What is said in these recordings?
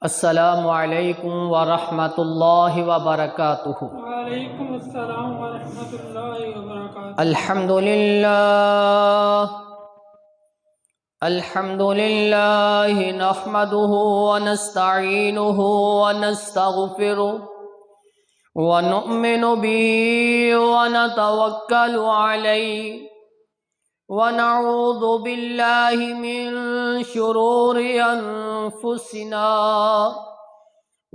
السلام علیکم ورحمۃ اللہ وبرکاتہ۔ وعلیکم السلام ورحمۃ اللہ وبرکاتہ۔ الحمد للہ نحمدہ ونستعینہ ونستغفرہ ونؤمن بہ ونتوکل علیہ ونعوذ باللہ من شرور انفسنا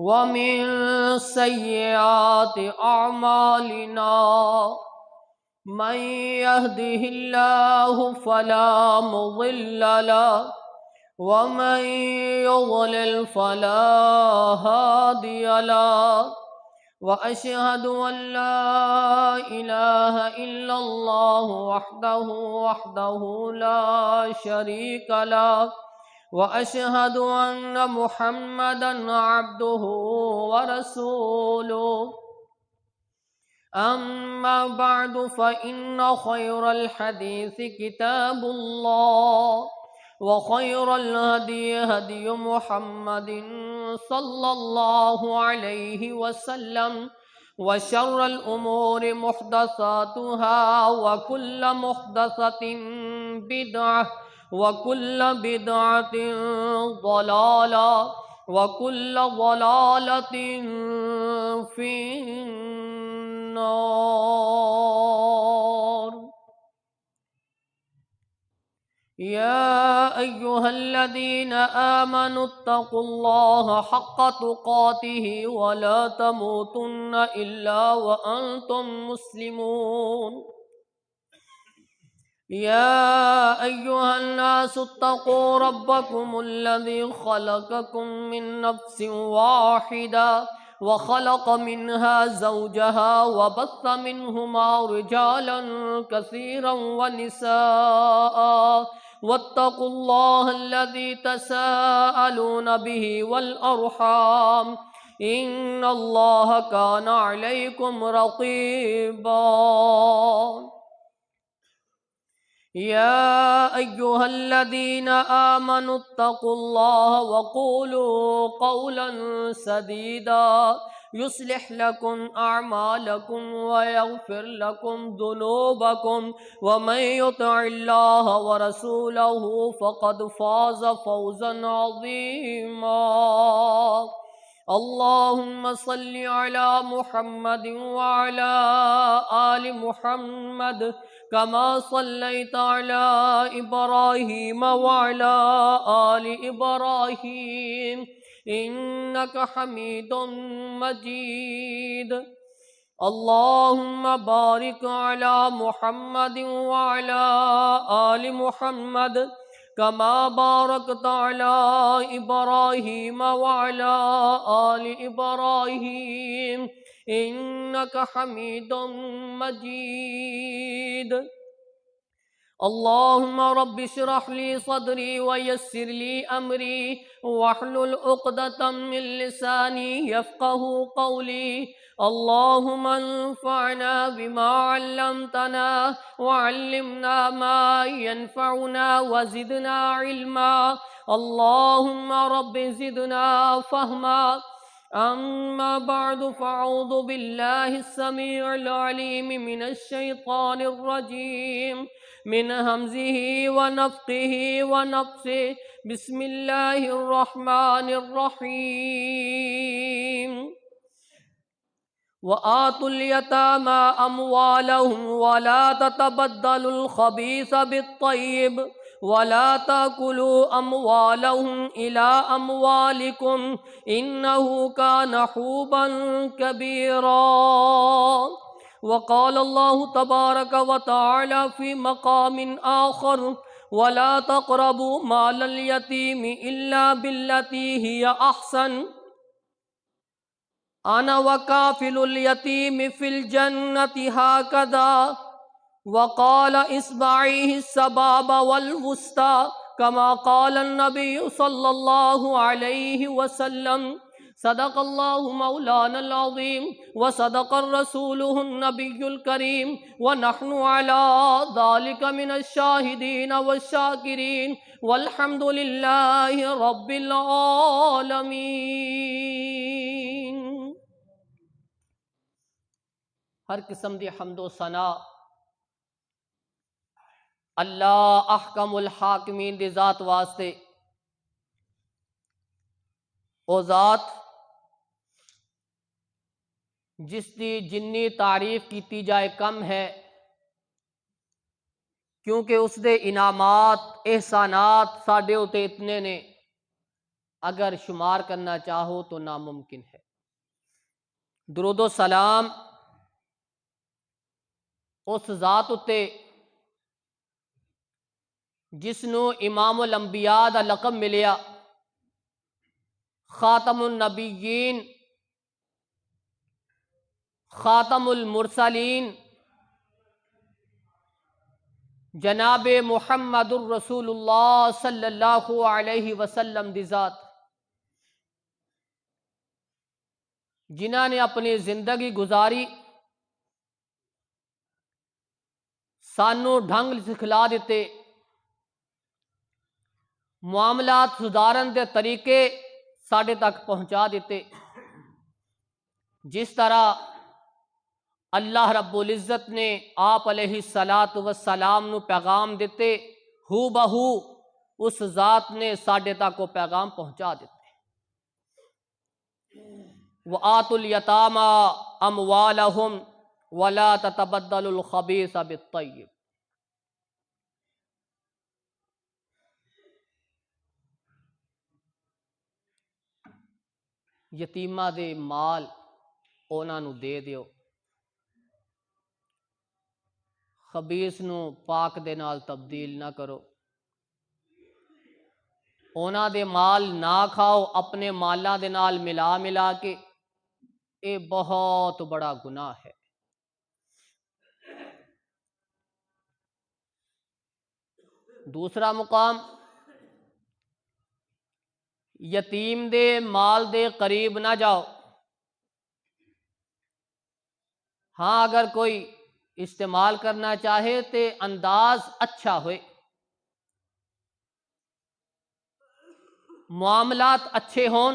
ومن سیئات اعمالنا من يهده الله فلا مضل له ومن يضلل فلا هادي له وأشهد أن لا إله إلا الله وحده لا شريك له وأشهد أن محمدا عبده ورسوله أما بعد فإن خير الحديث كتاب الله وخير الهدي هدي محمد صلى الله عليه وسلم وشر الأمور محدثاتها وكل محدثة بدعة وكل بدعة ضلالة وكل ضلالة في النار۔ يا أيها الذين آمنوا اتقوا الله حق تقاته ولا تموتن إلا وأنتم مسلمون۔ يا أيها الناس اتقوا ربكم الذي خلقكم من نفس واحدة وخلق منها زوجها وبث منهما رجالا كثيرا ونساء واتقوا الله الذي تساءلون به والأرحام إن الله كان عليكم رقيبا۔ يا أيها الذين آمنوا اتقوا الله وقولوا قولا سديدا يصلح لكم أعمالكم ويغفر لكم ذنوبكم ومن يطع الله ورسوله فقد فاز فوزا عظيما۔ اللهم صل على محمد وعلى آل محمد كما صليت على إبراهيم وعلى آل إبراهيم إنك حميد مجيد۔ اللهم بارك على محمد وعلى آل محمد كما باركت على إبراهيم وعلى آل إبراهيم إنك حميد مجيد۔ اللهم رب اشرح لي صدري ويسر لي أمري واحلل عقدة من لساني يفقه قولي۔ اللهم انفعنا بما علمتنا وعلمنا ما ينفعنا وزدنا علما۔ اللهم رب زدنا فهما۔ أما بعد فأعوذ بالله السميع العليم من الشيطان الرجيم من همزه ونفخه ونفثه بسم الله الرحمن الرحيم۔ وآتوا اليتامى أموالهم ولا تتبدلوا الخبيث بالطيب ولا تأكلوا أموالهم إلى أموالكم إنه كان حوبا كبيرا۔ وقال الله تبارك وتعالى في مقام آخر ولا تقربوا مال اليتيم إلا بالتي هي أحسن أنا وكافل اليتيم في الجنة هكذا وقال إصبعيه السباب والوسطى كما قال النبي صلى الله عليه وسلم۔ صدق اللہ مولانا العظیم وصدق الرسول النبی الکریم ونحن علی ذلک من الشاہدین والشاکرین والحمد للہ رب العالمین۔ ہر قسم دی حمد و ثنا اللہ احکم الحاکمین دی ذات واسطے، او ذات جس دی جنی تعریف کیتی جائے کم ہے، کیونکہ اس دے انعامات احسانات ساڈے اتے اتنے نے، اگر شمار کرنا چاہو تو ناممکن ہے۔ درود و سلام اس ذات اتے جس نو امام الانبیاء دا لقب ملیا، خاتم النبیین، خاتم المرسلین، جناب محمد الرسول اللہ صلی اللہ علیہ وسلم دی ذات، جنہاں نے اپنی زندگی گزاری سانو ڈھنگ سکھلا دیتے، معاملات سدھارن دے طریقے ساڈے تک پہنچا دیتے، جس طرح اللہ رب العزت نے آپ علیہ الصلاۃ والسلام نو پیغام دیتے، ہو بہو اس ذات نے ساڈے تک وہ پیغام پہنچا دیتے۔ وَآتُوا الْيَتَامَى أَمْوَالَهُمْ وَلَا تَتَبَدَّلُوا الْخَبِيثَ بِالطَّيِّبِ۔ یتیماں دے مال انہاں نو دے دیو، خبیث نو پاک دے نال تبدیل نہ کرو، انہاں دے مال نہ کھاؤ اپنے مالاں دے نال ملا کے، اے بہت بڑا گناہ ہے۔ دوسرا مقام، یتیم دے مال دے قریب نہ جاؤ، ہاں اگر کوئی استعمال کرنا چاہے تے انداز اچھا ہوئے، معاملات اچھے ہون،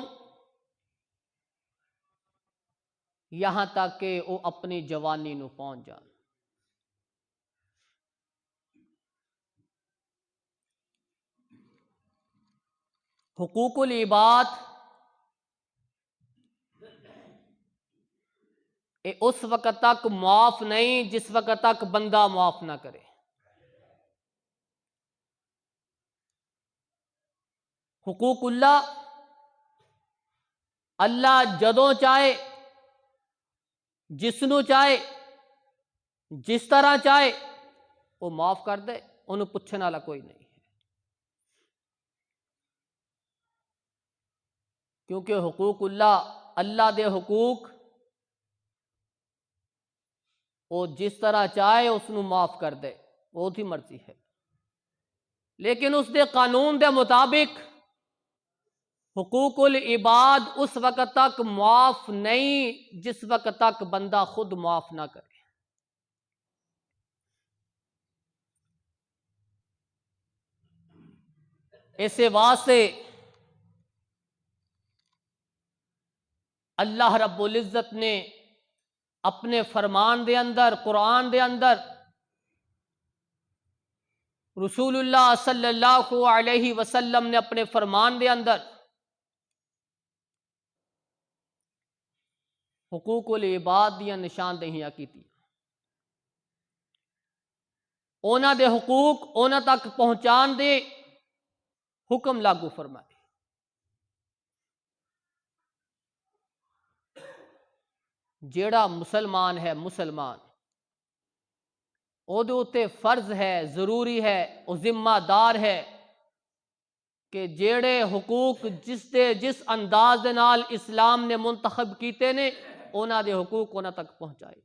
یہاں تک کہ وہ اپنی جوانی نو پہنچ جان۔ حقوق العباد اس وقت تک معاف نہیں جس وقت تک بندہ معاف نہ کرے۔ حقوق اللہ، اللہ جدوں چاہے، جس نو چاہے، جس طرح چاہے وہ معاف کر دے، انہوں پوچھنے والا کوئی نہیں ہے، کیونکہ حقوق اللہ، اللہ دے حقوق وہ جس طرح چاہے اس نو معاف کر دے، وہ دی مرضی ہے، لیکن اس دے قانون دے مطابق حقوق العباد اس وقت تک معاف نہیں جس وقت تک بندہ خود معاف نہ کرے۔ اسے واسطے اللہ رب العزت نے اپنے فرمان دے اندر، قرآن دے اندر، رسول اللہ صلی اللہ علیہ وسلم نے اپنے فرمان دے اندر حقوق العباد دیاں نشاندہیاں کیتی، اونا دے حقوق اونا تک پہنچان دے حکم لاگو فرمائے۔ جیڑا مسلمان ہے، مسلمان او دے اتے فرض ہے، ضروری ہے، او ذمہ دار ہے کہ جیڑے حقوق جس انداز دے نال اسلام نے منتخب کیتے نے، اونا دے حقوق اونا تک پہنچائے۔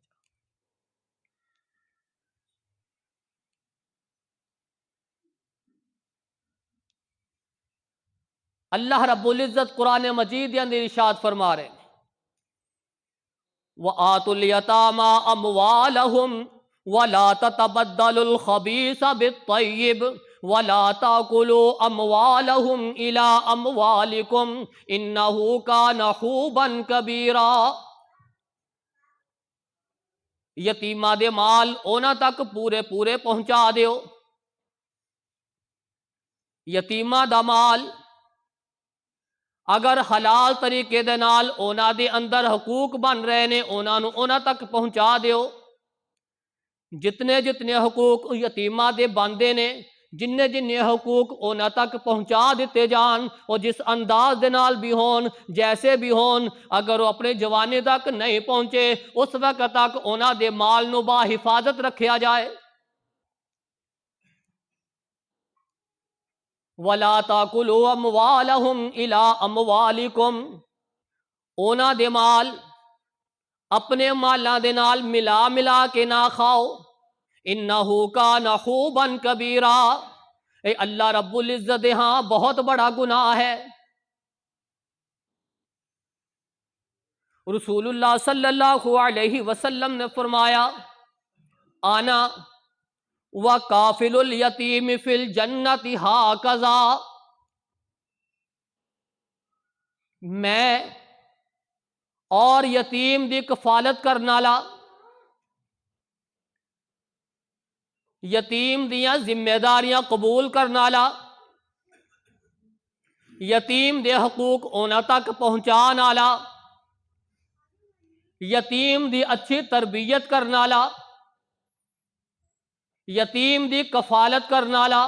اللہ رب العزت قرآن مجید کے اندر ارشاد فرما رہے ہیں وَآتُوا الْيَتَامَىٰ أَمْوَالَهُمْ وَلَا تَتَبَدَّلُوا الْخَبِيثَ بِالطَّيِّبِ وَلَا تَأْكُلُوا أَمْوَالَهُمْ إِلَىٰ أَمْوَالِكُمْ إِنَّهُ كَانَ حُوبًا كَبِيرًا۔ یتیماں دے مال اونا تک پورے پورے پہنچا دیو۔ یتیماں دا مال اگر حلال طریقے دے نال اونا دے اندر حقوق بن رہے نے اونا نو اونا تک پہنچا دیو۔ جتنے جتنے حقوق یتیماں دے بندے نے جننے جننے حقوق اونا تک پہنچا دیتے جان، اور جس انداز دے نال بھی ہون جیسے بھی ہون، اگر وہ اپنے جوانے تک نہیں پہنچے اس وقت تک اونا دے مال نو با حفاظت رکھیا جائے۔ وَلَا تَأْكُلُوا أَمْوَالَهُمْ إِلَىٰ أَمْوَالِكُمْ، اونا دے مال اپنے مالاں دے نال ملا ملا کے نہ کھاؤ۔ انہو کان حوبا کبیرا، اے اللہ رب العزت ہاں بہت بڑا گناہ ہے۔ رسول اللہ صلی اللہ علیہ وسلم نے فرمایا آنا وَكَافِلُ الْيَتِيمِ فِي الْجَنَّةِ هَكَذَا، میں اور یتیم دی کفالت کرنا لا، یتیم دیاں ذمہ داریاں قبول کرنا لا، یتیم دے حقوق اونا تک پہنچانا لا، یتیم دی اچھی تربیت کرنا لا، یتیم دی کفالت کرنا لا۔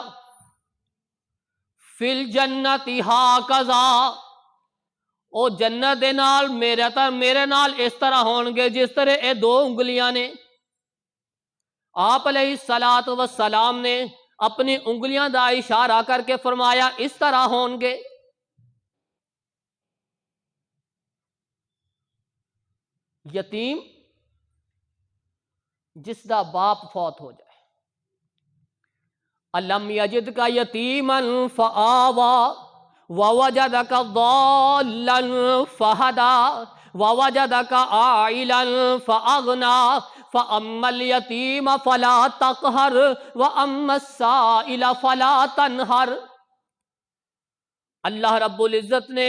فی الجنت ہاکذا، او جنت دے نال میرے نال اس طرح ہون گے جس طرح اے دو انگلیاں نے۔ آپ علیہ السلام نے اپنی انگلیاں دا اشارہ کر کے فرمایا اس طرح ہون گے۔ یتیم جس دا باپ فوت ہو جائے، الم یجدک یتیما فآوا ووجدک ضالا فہدا ووجدک عائلا فاغنا فاما الیتیم فلا تقہر واما السائل فلا تنہر۔ اللہ رب العزت نے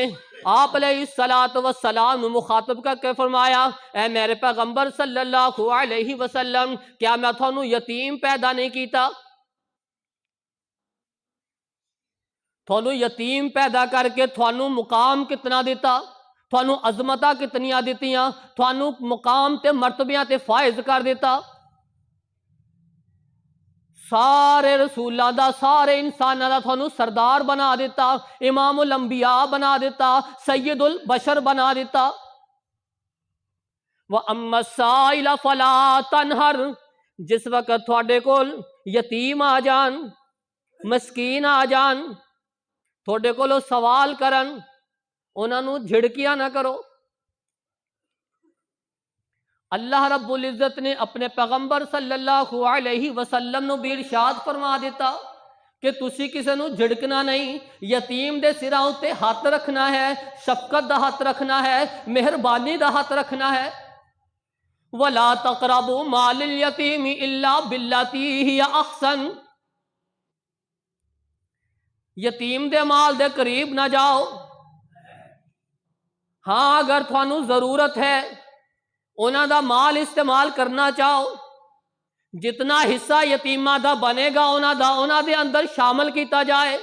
آپ علیہ السلام مخاطب کر کے فرمایا اے میرے پیغمبر صلی اللہ علیہ وسلم، کیا میں تھانوں یتیم پیدا نہیں کیتا؟ تھانوں یتیم پیدا کر کے تھانوں مقام کتنا دیتا، تھانوں عظمتاں کتنیاں دیتیاں، تھانوں مقام تے مرتبیاں تے فائز کر دیتا۔ سارے رسولاں دا سارے انساناں دا تھانوں سردار بنا دیتا، امام الانبیاء بنا دیتا، سید البشر بنا دیتا۔ وَأَمَّا السَّائِلَ فَلَا تَنْهَرْ، جس وقت تھوڑے کول یتیم آ جان، مسکین آ جان، تھوڑے کولو سوال کرن، انہاں نوں جھڑکیا نہ کرو۔ اللہ رب العزت نے اپنے پیغمبر صلی اللہ علیہ وسلم نو بھی ارشاد فرما دیتا کہ تسی کسے نو جھڑکنا نہیں، یتیم دے سراں اتے ہاتھ رکھنا ہے، شفقت دا ہاتھ رکھنا ہے، مہربانی دا ہاتھ رکھنا ہے۔ وَلَا تَقْرَبُوا مَالَ الْيَتِيمِ إِلَّا بِالَّتِي هِيَ أَحْسَنُ، یتیم دے مال دے قریب نہ جاؤ۔ ہاں اگر تھانوں ضرورت ہے انہاں دا مال استعمال کرنا چاہو، جتنا حصہ یتیمہ دا بنے گا انہاں دے اندر شامل کیتا جائے۔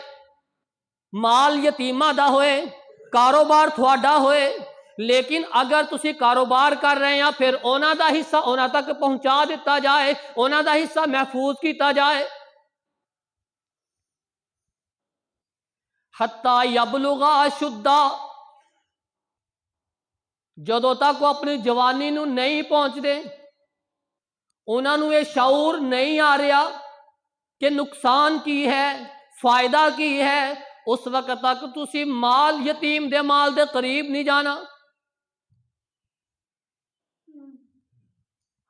مال یتیمہ دا ہوئے، کاروبار تھوڑا ہوئے، لیکن اگر تسی کاروبار کر رہے ہیں پھر انہاں دا حصہ انہاں تک پہنچا دیتا جائے، انہاں دا حصہ محفوظ کیتا جائے۔ حتیٰ یبلغا اشدہ، جدوں تک وہ اپنی جوانی نو نہیں پہنچ دے، انہاں نو یہ شعور نہیں آ رہا کہ نقصان کی ہے فائدہ کی ہے، اس وقت تک تسی مال یتیم دے مال دے قریب نہیں جانا۔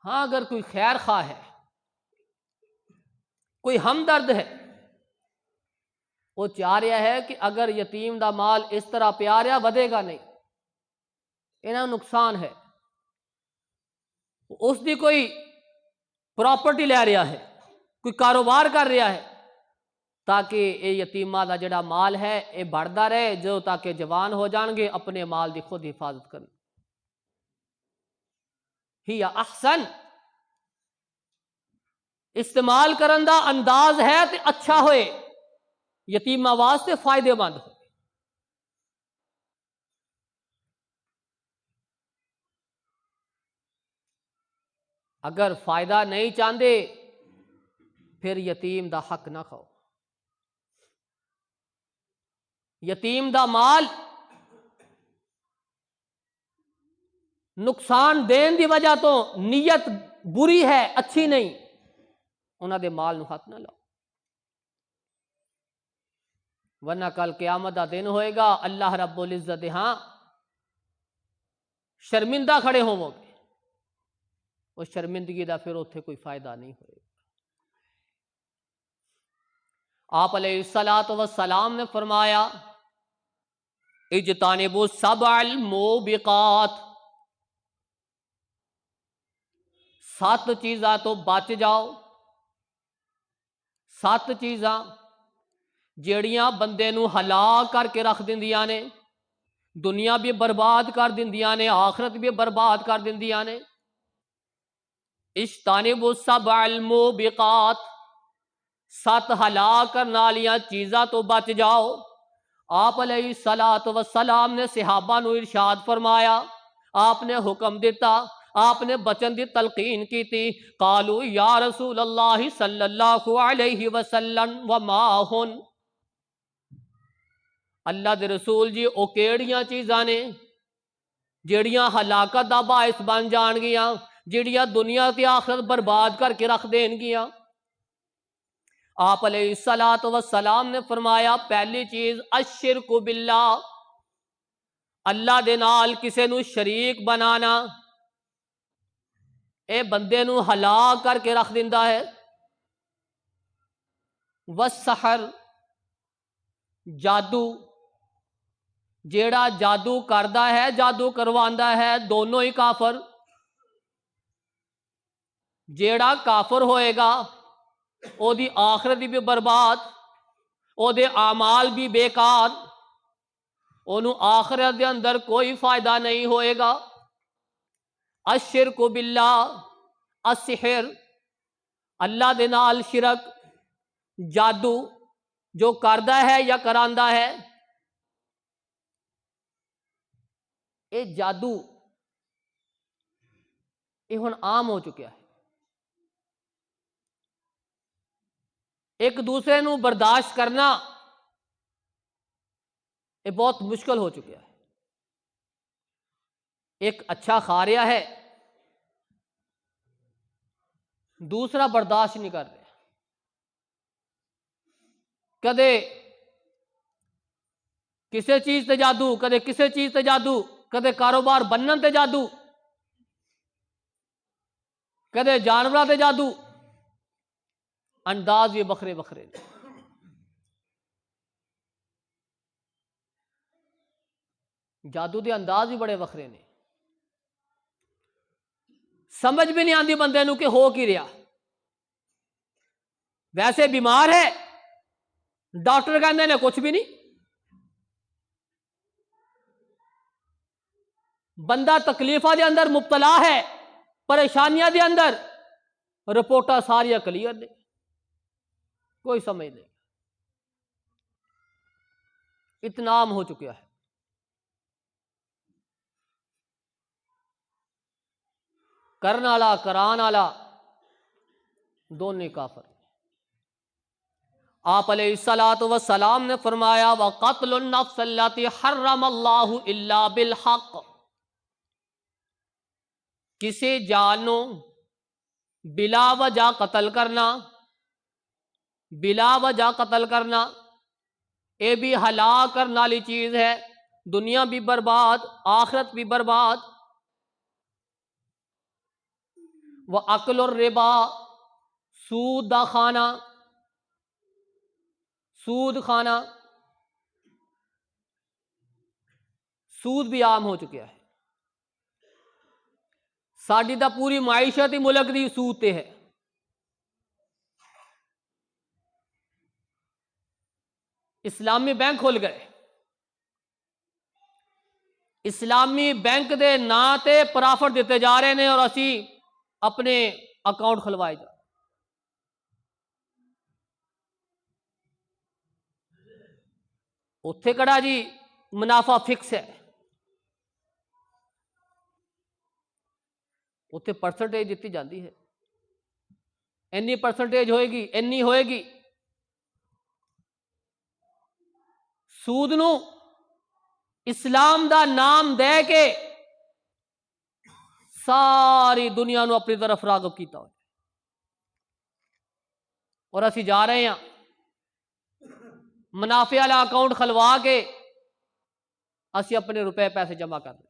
ہاں اگر کوئی خیر خواہ ہے، کوئی ہمدرد ہے، وہ چاہ رہا ہے کہ اگر یتیم دا مال اس طرح پیا رہا ودے گا نہیں، انہاں نقصان ہے، اس دی کوئی پراپرٹی لے رہا ہے، کوئی کاروبار کر رہا ہے تاکہ یہ یتیمہ دا جڑا مال ہے یہ بڑھتا رہے، جو تاکہ جوان ہو جان گے اپنے مال دی خود حفاظت کریں۔ ہی احسن، استعمال کرن دا انداز ہے تے اچھا ہوئے، یتیمہ واسطے فائدے مند ہو۔ اگر فائدہ نہیں چاہتے پھر یتیم دا حق نہ کھاؤ۔ یتیم دا مال نقصان دین دی وجہ تو نیت بری ہے، اچھی نہیں، انہاں دے مال نو ہاتھ نہ لاؤ، ورنہ کل قیامت دا دن ہوئے گا، اللہ رب العزت ہاں شرمندہ کھڑے ہوں گے، اس شرمندگی دا پھر اتنے کوئی فائدہ نہیں ہوئے گا۔ آپ علیہ الصلوۃ والسلام نے فرمایا اجتنبوا السبع الموبقات، 7 چیزاں تو بچ جاؤ، 7 چیزاں جیڑیاں بندے نو ہلاک کر کے رکھ دیندیاں نے، دنیا بھی برباد کر دیندیاں نے، آخرت بھی برباد کر دیندیاں نے۔ اجتنبوا السبع الموبقات، 7 ہلاک کرنے والیاں چیزاں تو بچ جاؤ۔ آپ علیہ الصلوۃ والسلام نے صحابہ نو ارشاد فرمایا، آپ نے حکم دیتا، آپ نے بچن دی تلقین کی تھی، قالوا یا رسول اللہ صلی اللہ علیہ وسلم وما ہن، اللہ دے رسول جی او کیڑیاں چیزاں نے جیڑیاں ہلاکت دا باعث بن جان گیاں، جیڑیاں دنیا تے آخرت برباد کر کے رکھ دین گیاں؟ آپ علیہ الصلوۃ والسلام نے فرمایا، پہلی چیز الشرک باللہ، اللہ دے نال کسے نو شریک بنانا، اے بندے نو ہلاک کر کے رکھ دیندا ہے۔ والسحر، جادو، جیڑا جادو کردا ہے، جادو کرواندا ہے، دونوں ہی کافر۔ جیڑا کافر ہوئے گا او دی آخرت بھی برباد، او دے اعمال بھی بیکار، اونوں آخرت دے اندر کوئی فائدہ نہیں ہوئے گا۔ الشرک باللہ، السحر، اللہ دے نال شرک، جادو جو کردا ہے یا کراندا ہے، اے جادو اے ہن عام ہو چکا ہے، ایک دوسرے نو برداشت کرنا یہ بہت مشکل ہو چکا ہے۔ ایک اچھا کھا رہا ہے، دوسرا برداشت نہیں کر رہا، کدے کسے چیز تے جادو، کدے کسے چیز تے جادو، کدے کاروبار بنن تے جادو، کدے جانوراں تے جادو، انداز بھی بکھرے بکھرے نے۔ جادو دے انداز بھی بڑے وکھرے نے، سمجھ بھی نہیں آندی بندے نو کہ ہو کی رہا، ویسے بیمار ہے، ڈاکٹر کہندے نے کچھ بھی نہیں، بندہ تکلیفاں دے اندر مبتلا ہے، پریشانیاں دے اندر، رپورٹاں ساریاں کلیئر نے، کوئی سمجھ نہیں، اتنا عام ہو چکا ہے۔ کرن والا کران والا دونوں کافر۔ آپ علیہ الصلوۃ والسلام نے فرمایا، وَقَتْلُ النَّفْسِ الَّتِي حَرَّمَ اللَّهُ إِلَّا بِالْحَقِّ، کسی جان نو بلا وجہ قتل کرنا، بلا وجہ قتل کرنا، یہ بھی ہلاک کرنے والی چیز ہے، دنیا بھی برباد، آخرت بھی برباد۔ وَأَكْلُ الرِّبَا، سود دا کھانا، سود کھانا، سود بھی عام ہو چکا ہے. ساڈی ਤਾਂ پوری معیشت ہی ملک دی سود تے ہے. اسلامی بینک کھل گئے. اسلامی بینک دے نا تے پرافٹ دیتے جا رہے ہیں اور اسی اپنے اکاؤنٹ کھلوائے جا. اتھے کڑا جی منافع فکس ہے. اتنے پرسنٹیج دیتی جاتی ہے. اینی پرسنٹیج ہوئے گی، اینی ہوئے گی. سود نو اسلام دا نام دے کے ساری دنیا نو اپنی طرف راغب کیتا ہوا. اور اسی جا رہے ہیں منافع والا اکاؤنٹ کھلوا کے اسی اپنے روپے پیسے جمع کر رہے ہیں.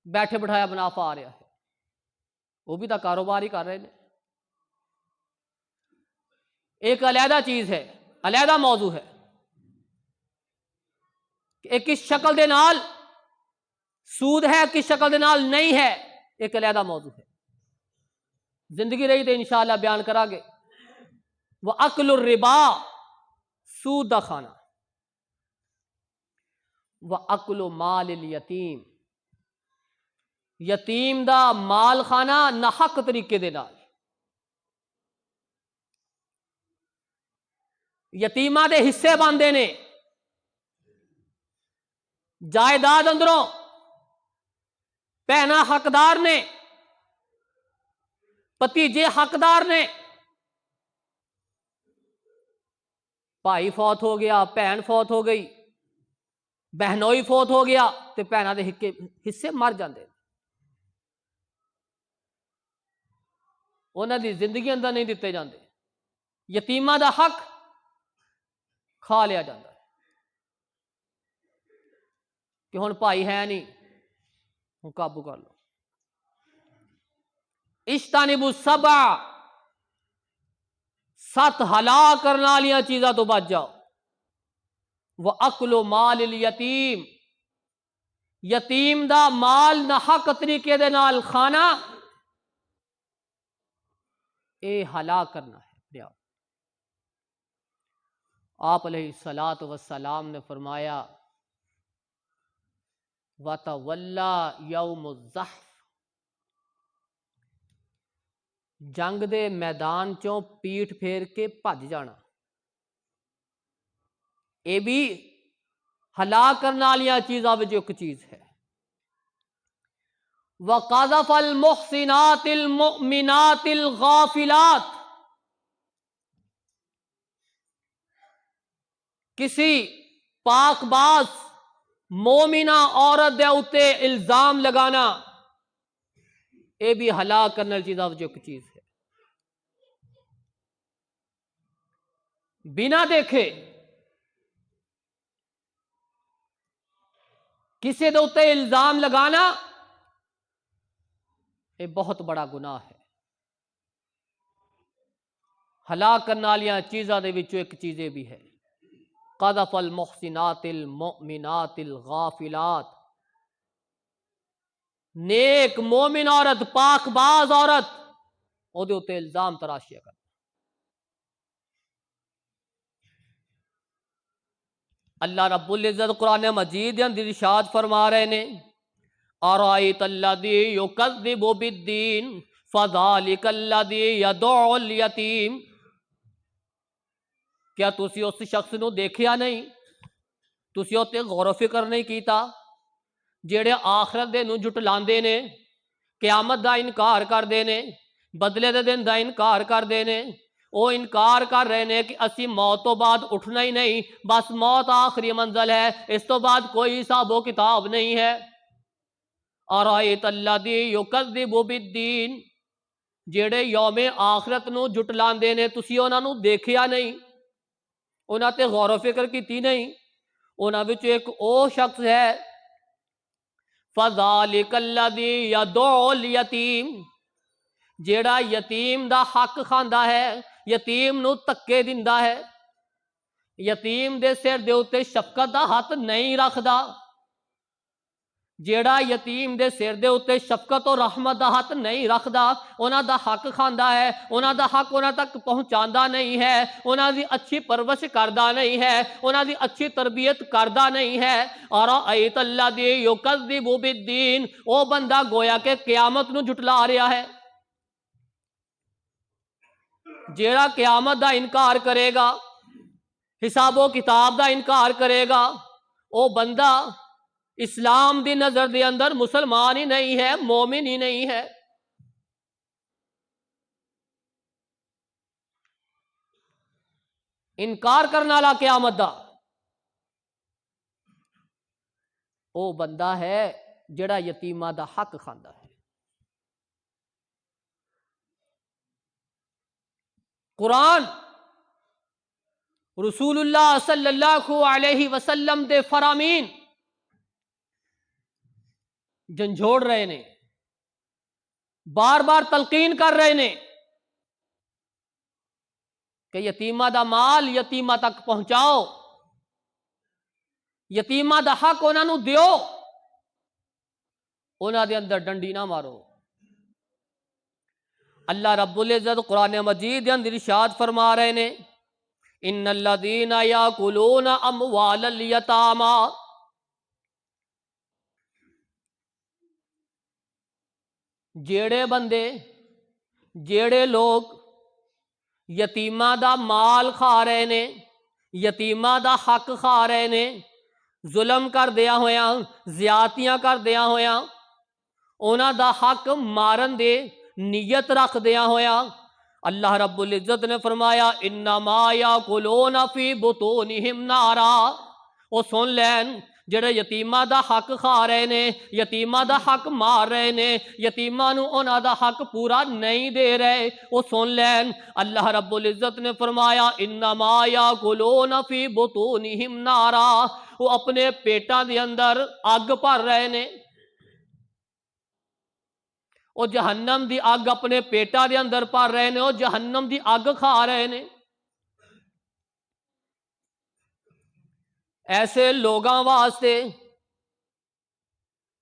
بیٹھے بٹھایا منافع آ رہا ہے. وہ بھی تو کاروبار ہی کر رہے ہیں. ایک علیحدہ چیز ہے، علیحدہ موضوع ہے کہ ایک کس شکل دے نال سود ہے، کس شکل دے نال نہیں ہے، ایک علیحدہ موضوع ہے. زندگی رہی تو انشاءاللہ بیان کرا گے. وَأَكْلُ الرِّبَا، سود دا کھانا. وَأَكْلُ مَالِ الْيَتِيمِ، یتیم دا مال کھانا ناحق طریقے دے نال. یتیماں دے حصے باندھے نے، جائیداد اندروں بہنا حقدار نے، بھتیجے حقدار نے. بھائی فوت ہو گیا، بہن فوت ہو گئی، بہنوئی فوت ہو گیا تے بہناں دے حصے مر جاندے. انہاں دی زندگی اندر نہیں دیتے جاندے. یتیماں دا حق کھا لیا جاتا ہے کہ ہن بھائی ہے نہیں، ہن قابو کر لو. اجتنبوا السبع، 7 ہلاک کرنے والی چیزاں تو بچ جاؤ. وَأَكْلُ مَالِ الْيَتِيمِ، یتیم دا مال ناحق طریقے دے نال کھانا، اے ہلاک کرنا ہے. آپ علیہ الصلاۃ والسلام نے فرمایا وَتَوَلَّى يَوْمُ الزَّحْفِ، جنگ دے میدان چوں پیٹھ پھیر کے بھج جانا، اے بھی ہلاک کرنے والی چیزاں وچ ایک چیز ہے. وَقَذَفَ الْمُحْصِنَاتِ الْمُؤْمِنَاتِ الْغَافِلَاتِ، کسی پاک باز مومنہ عورت دے اوتے الزام لگانا، اے بھی ہلاک کرنے والی چیزاں وچ ایک چیز ہے. بنا دیکھے کسی دے اوتے الزام لگانا، یہ بہت بڑا گناہ ہے. ہلاک کرنے والی چیزاں دے وچوں ایک چیز یہ بھی ہے. قذف المحسنات المؤمنات الغافلات، نیک مومن عورت، پاک باز عورت، او دے اوتے الزام تراشیا کر. اللہ رب العزت قرآن مجید دے اندر ارشاد فرما رہے نے ارائیت الذی یکذب بالدین فذلک الذی یدع الیتیم، کیا تسی اس شخص نو دیکھیا نہیں، تسی اوتے غور و فکر نہیں کیتا جیڑے آخرت دے نو جھٹلاندے نے، قیامت دا انکار کردے نے، بدلے دے دن دا انکار کردے نے. وہ انکار کر رہے نے کہ اسی موت تو بعد اٹھنا ہی نہیں، بس موت آخری منزل ہے، اس تو بعد کوئی حساب و کتاب نہیں ہے. ارائیت الذی یکذب بالدین، جیڑے یوم آخرت نو جھٹلاندے نے، تسی انہاں نو دیکھیا نہیں، انہاں تے غور و فکر کیتی نہیں. انہاں وچ ایک او شخص ہے فذالک الذی یدع الیتیم، جیڑا یتیم دا حق کھاندا ہے، یتیم نو تکے دیندا ہے، یتیم دے سر دے اوتے شفقت دا ہاتھ نہیں رکھدا. جیڑا یتیم دے سر دے اتے شفقت اور رحمت دا ہاتھ نہیں رکھدا، انہاں دا حق کھاندا ہے، انہاں دا حق انہاں تک پہنچاندا نہیں ہے، انہاں دی اچھی پرورش کردا نہیں ہے، انہاں دی اچھی تربیت کردا نہیں ہے۔ اور ایت الذی یکذب بالدین، او بندہ گویا کہ قیامت نو جھٹلا رہا ہے۔ جیڑا قیامت دا انکار کرے گا، حساب و کتاب دا انکار کرے گا، او بندہ اسلام دی نظر دے اندر مسلمان ہی نہیں ہے، مومن ہی نہیں ہے۔ انکار کرنا لا قیامت دا او بندہ ہے جڑا یتیمہ دا حق کھاندا ہے۔ قرآن رسول اللہ صلی اللہ علیہ وسلم دے فرامین جھنجھوڑ رہے نے، بار بار تلقین کر رہے نے کہ یتیمہ دا مال یتیمہ تک پہنچاؤ، یتیمہ دا حق انہاں نو دیو، انہاں دے اندر ڈنڈی نہ مارو۔ اللہ رب العزت قرآن مجید دے اندر ارشاد فرما رہے نے، ان الذین یاکلون اموال الیتامی، جیڑے بندے جیڑے لوگ یتیمہ دا مال کھا رہے نے، یتیمہ دا حق کھا رہے نے، ظلم کر دیا ہویا، زیادتیاں کر دیا ہویا، انہاں دا حق مارن دے نیت رکھ دیا ہویا، اللہ رب العزت نے فرمایا انما یاکلون فی بطونہم نارا۔ او سن لین جڑے یتیمہ دا حق کھا رہے نے، یتیمہ دا حق مار رہے نے، یتیمہ نو انہاں دا حق پورا نہیں دے رہے، او سن لین اللہ رب العزت نے فرمایا انما یاکلون فی بطونہم نارا، وہ اپنے پیٹاں دے اندر اگ بھر رہے نے، وہ جہنم دی اگ اپنے پیٹاں دے اندر بھر رہے نے، وہ جہنم دی اگ کھا رہے نے۔ ایسے لوگاں واسطے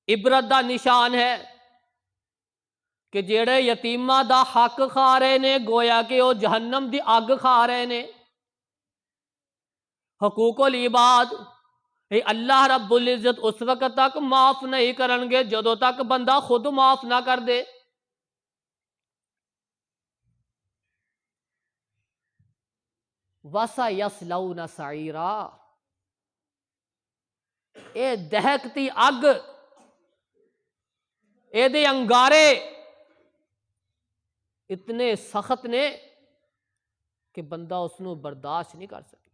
عبرت دا نشان ہے کہ جیڑے یتیمہ دا حق کھا رہے نے، گویا کہ وہ جہنم دی اگ کھا رہے نے۔ حقوق العباد اللہ رب العزت اس وقت تک معاف نہیں کرن گے جدوں تک بندہ خود معاف نہ کر دے۔ وَسَيَصْلَوْنَ سَعِيرًا، اے دہکتی اگ، اے دے انگارے اتنے سخت نے کہ بندہ اس نو برداشت نہیں کر سکے۔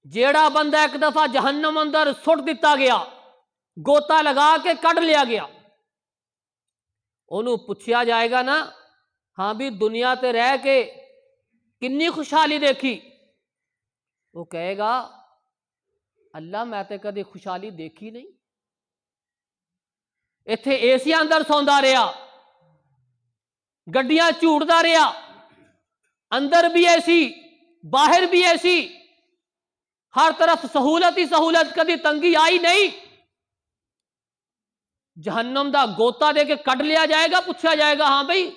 جیڑا بندہ ایک دفعہ جہنم اندر سٹ دتا گیا، گوتا لگا کے کڈ لیا گیا، انہوں پوچھا جائے گا نا، ہاں بھی دنیا تے رہ کے کنی خوشحالی دیکھی؟ وہ کہے گا اللہ میں تے کدی خوشحالی دیکھی نہیں، ایتھے اے سی اندر سوندا رہا، گڈیاں جھوٹدا رہا، اندر بھی اے سی باہر بھی اے سی، ہر طرف سہولت ہی سہولت، کدی تنگی آئی نہیں۔ جہنم دا گوتا دے کے کڈ لیا جائے گا، پوچھا جائے گا ہاں بھئی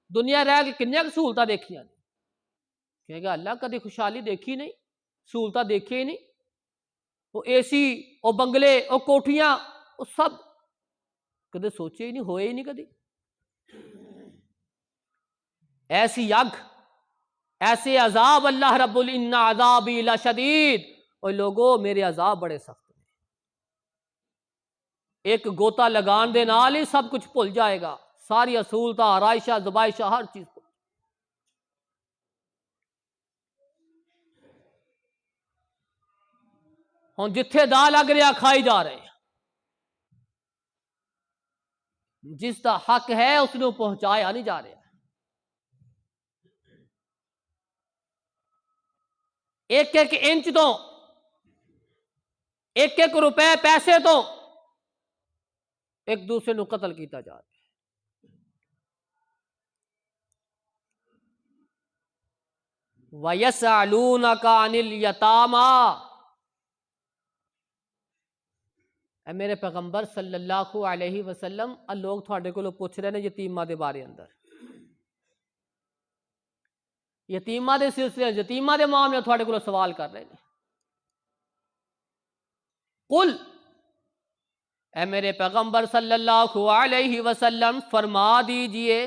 دنیا رہ کے کنیا سہولتاں دیکھیاں؟ کہے گا اللہ کدی خوشحالی دیکھی نہیں، سہولتاں دیکھی ہی نہیں، وہ اے سی، وہ بنگلے، وہ کوٹھیاں، وہ سب کدی سوچے ہی نہیں، ہوئے ہی نہیں کدی۔ ایسی اگ، ایسے عذاب اللہ رب ان عذابی لشدید، اور لوگوں میرے عذاب بڑے سخت ہیں۔ ایک گوتا لگان دے نال ہی سب کچھ بھول جائے گا، ساری اصولتاں، آرائشہ، زبائشہ، ہر چیز کو۔ ہوں جتھے دا لگ رہا کھائی جا رہے ہیں، جس دا حق ہے اس نو پہنچایا نہیں جا رہا۔ ایک ایک انچ تو، ایک ایک روپے پیسے تو ایک دوسرے نو قتل کیتا جا رہا ہے۔ وَيَسْأَلُونَكَ عَنِ الْيَتَامَى، اے میرے پیغمبر صلی اللہ علیہ وسلم لوگ تھوڑے کو پوچھ رہے ہیں یتیماں دے بارے اندر، یتیماں دے سلسلے یتیماں دے معاملے تھوڑے کو سوال کر رہے ہیں۔ قل، اے میرے پیغمبر صلی اللہ علیہ وسلم فرما دیجئے،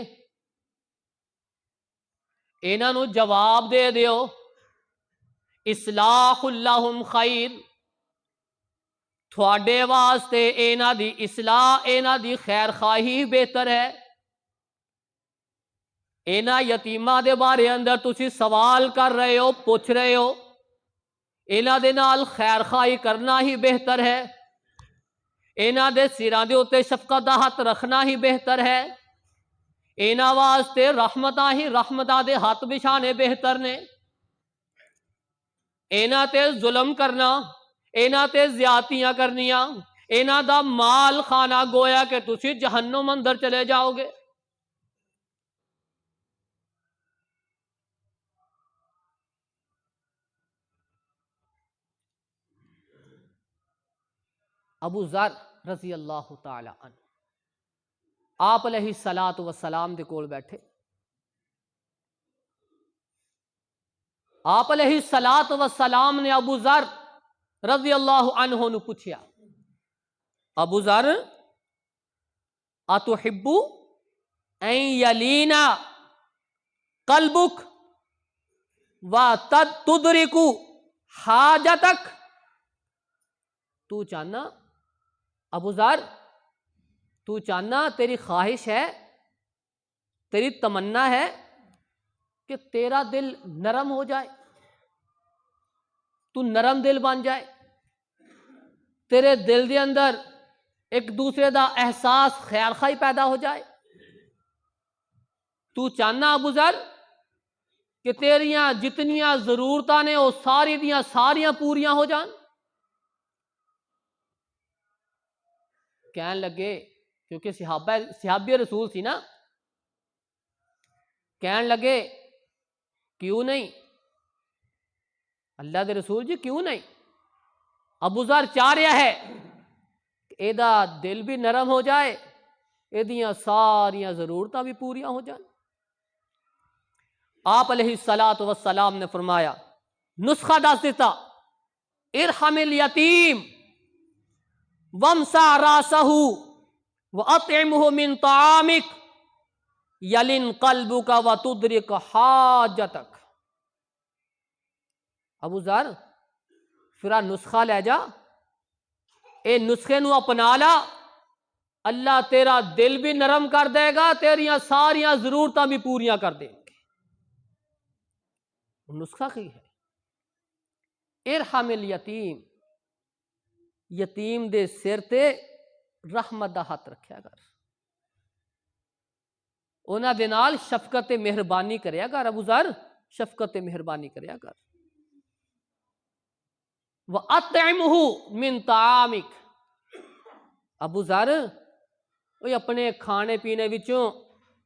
انہاں نو جواب دے دیو، اصلاح لہم خیر، تھوڑے واسطے انہاں دی اصلاح، انہاں دی خیر خواہی بہتر ہے۔ انہاں یتیماں دے بارے اندر تسی سوال کر رہے ہو، پوچھ رہے ہو، انہاں دے نال خیر خواہی کرنا ہی بہتر ہے، انہاں دے سراں دے اوتے شفقت دا ہاتھ رکھنا ہی بہتر ہے، انہاں واسطے رحمتاں ہی رحمتاں دے ہاتھ بچھانے بہتر نے۔ انہاں تے ظلم کرنا، انہاں تے زیادتیاں کرنیاں، انہاں دا مال کھانا، گویا کہ تسی جہنم اندر چلے جاؤ گے۔ ابو ذر رضی اللہ تعالی عنہ آپ علیہ الصلاۃ والسلام دے کول بیٹھے، آپ علیہ الصلاۃ والسلام نے ابو ذر رضی اللہ عنہ نو پوچھیا، ابو ذر اتحب ان یلینا قلبک وتدرک حاجتک، تو چاہنا ابو ذر، تو چاہنا، تیری خواہش ہے، تیری تمنا ہے کہ تیرا دل نرم ہو جائے، تو نرم دل بن جائے، تیرے دل دے اندر ایک دوسرے دا احساس خیر خواہی پیدا ہو جائے، تو چاہنا ابو ذر کہ تیریاں جتنیاں ضرورتاں نے وہ ساری دیاں ساریاں پوریاں ہو جان؟ کہنے لگے، کیونکہ صحابی رسول سی نا، کہنے لگے کیوں نہیں اللہ دے رسول جی، کیوں نہیں؟ ابو ذر چاہ رہا ہے کہ ایدا دل بھی نرم ہو جائے، ایدیاں ساریاں ضرورتاں بھی پوریاں ہو جائیں۔ آپ علیہ الصلاۃ والسلام نے فرمایا، نسخہ دس دیتا، ارحم الیتیم وامسح راسہ واطعمہ من طعامک یلن قلبک وتدرک حاجتک۔ ابو ذر پھر نسخہ لے جا، اے نسخے نو اپنا لا، اللہ تیرا دل بھی نرم کر دے گا، تیریاں ساریاں ضرورتاں بھی پوریاں کر دے گا۔ نسخہ کی ہے، ارحم الیتیم، یتیم دے سر تے رحمت دا ہاتھ رکھیا کر، انہاں دے نال شفقت تے مہربانی کریا کر، ابو ذر شفقت تے مہربانی کریا کر۔ وَأَطْعِمْهُ مِن طَعَامِكَ، ابو ذر اوہ اپنے کھانے پینے وچوں،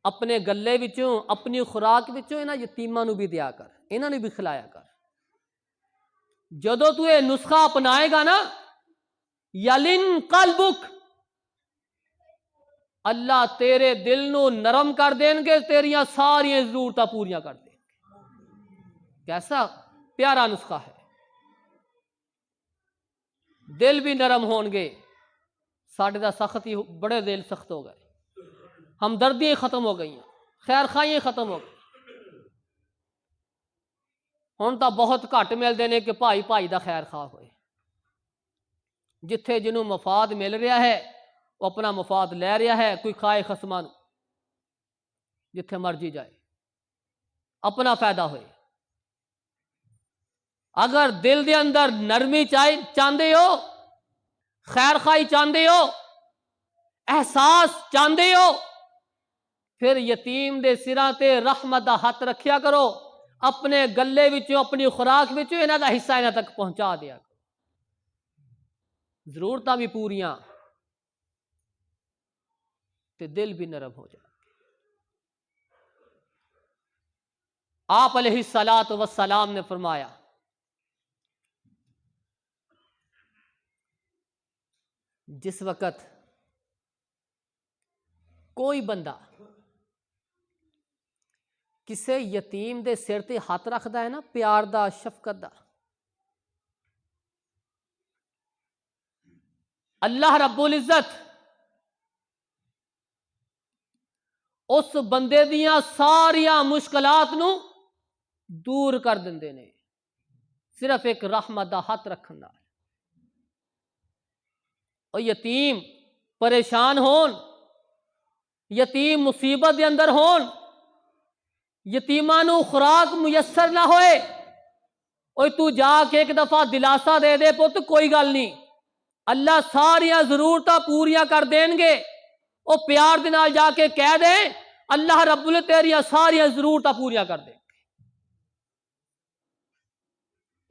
اپنے گلے وچوں، اپنی خوراک وچوں انہاں یتیماں نو بھی دیا کر، انہاں نو بھی کھلایا کر۔ جدو تو یہ نسخہ اپنائے گا نا، یلن قلبک، اللہ تیرے دل نو نرم کر دین گے، تیریاں ساری ضرورتاں پوریاں کر دیں گے۔ کیسا پیارا نسخہ ہے، دل بھی نرم ہون گے، ساڈے دا سخت ہی بڑے دل سخت ہو گئے، ہمدردیاں ختم ہو گئیں، خیر خواہیاں ختم ہو گئی، ہن تو بہت گھٹ ملتے ہیں کہ بھائی بھائی دا خیر خواہ ہوئے، جتھے جنوں مفاد مل رہا ہے وہ اپنا مفاد لے رہا ہے، کوئی کھائے خصماں نوں، جتھے مرضی جائے اپنا فائدہ ہوئے۔ اگر دل دے اندر نرمی چاہندے ہو، خیر خواہی چاہندے ہو، احساس چاہندے ہو، پھر یتیم دے سراں تے رحمت دا ہاتھ رکھیا کرو، اپنے گلے وچوں، اپنی خوراک وچوں انہاں دا حصہ انہاں تک پہنچا دیا کرو، ضرورتاں بھی پوریاں تے دل بھی نرم ہو جائے۔ آپ علیہ الصلاۃ والسلام نے فرمایا، جس وقت کوئی بندہ کسے یتیم دے سر تے ہاتھ رکھدا ہے نا، پیار دا، شفقت دا، اللہ رب العزت اس بندے دیاں ساریاں مشکلات نو دور کر دیندے نے، صرف ایک رحمت دا ہاتھ رکھن نال۔ اور یتیم پریشان ہون، یتیم مصیبت دے اندر ہون، یتیماں نو خوراک میسر نہ ہوئے، اوے تو جا کے ایک دفعہ دلاسا دے دے پت کوئی گل نہیں، اللہ ساریاں ضرورتاں پوریاں کر دین گے۔ او پیار دے نال جا کے کہہ دے اللہ رب العزت تیریاں ساریاں ضرورتاں پوریاں کر دے گے۔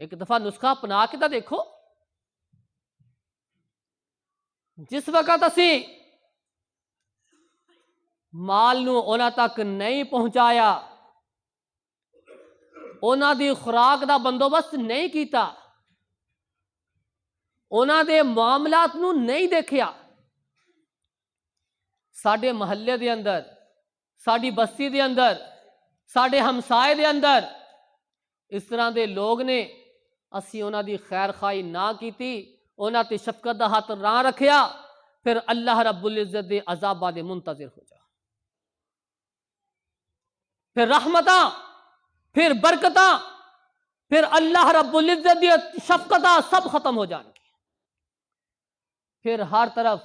ایک دفعہ نسخہ اپنا کے تو دیکھو، جس وقت اسی مال نو اونا تک نہیں پہنچایا، اونا دی خوراک دا بندوبست نہیں کیتا، اونا دے معاملات نو نہیں دیکھیا، ساڈے محلے دے اندر، ساڈی بستی دے اندر، ساڈے ہمسائے دے اندر اس طرح دے لوگ نے، اسی اونا دی خیر خواہی نہ کیتی، اونا تے شفقت دا ہاتھ نہ رکھیا، پھر اللہ رب العزت دے عذاباں دے منتظر ہو جا، پھر رحمتاں، پھر برکتاں، پھر اللہ رب العزت دی شفقتاں سب ختم ہو جان گے، پھر ہر طرف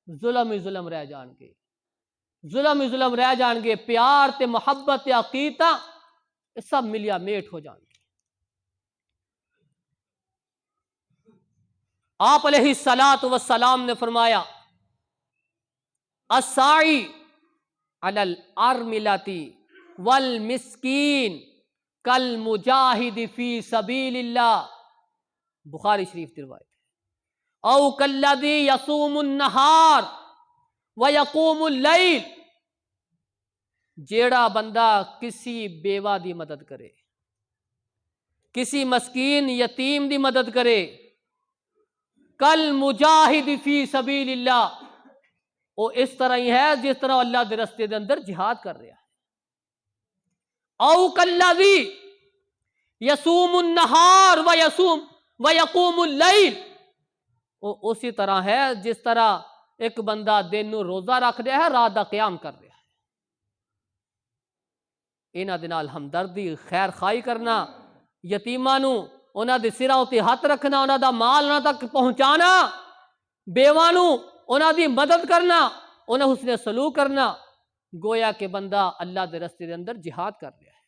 ظلم ہی ظلم رہ جان گے، ظلم ہی ظلم رہ جان گے، پیار تے محبت تے عقیدتاں یہ سب ملیا میٹ ہو جان گے۔ آپ علیہ السلام نے فرمایا الساعی علی الارملۃ والمسکین کالمجاہد فی سبیل اللہ، بخاری شریف کی روایت ہے، او کالذی یصوم النہار ویقوم اللیل، جیڑا بندہ کسی بیوہ دی مدد کرے، کسی مسکین یتیم دی مدد کرے، کل مجاہد فی سبیل اللہ، وہ اس طرح ہی ہے جس طرح اللہ دے رستے دے اندر جہاد کر رہا ہے، او کالذی یصوم النہار ویقوم اللیل، وہ اسی طرح ہے جس طرح ایک بندہ دن نو روزہ رکھ رہا ہے، رات دا قیام کر رہا ہے۔ انہاں دے نال ہمدردی، خیر خواہی کرنا، یتیماں نو انہاں دے سراں تے ہاتھ رکھنا، انہاں دا مال انہاں تک پہنچانا، بیواں نو انہاں دی مدد کرنا، انہاں حسن سلوک کرنا، گویا کہ بندہ اللہ دے رستے دے اندر جہاد کر رہا ہے،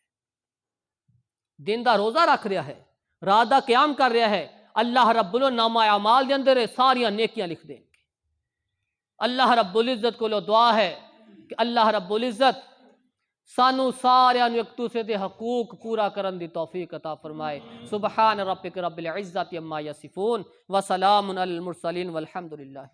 دن دا روزہ رکھ رہا ہے، رات دا قیام کر رہا ہے، اللہ رب العزت نامہ اعمال دے اندر ساریاں نیکیاں لکھ دیں گے۔ اللہ رب العزت کو دعا ہے کہ اللہ رب العزت سانو سارے ایک دوسرے دے حقوق پورا کرن دی توفیق عطا فرمائے۔ سبحان ربک رب العزت عما یصفون وسلام علی المرسلین والحمد للہ۔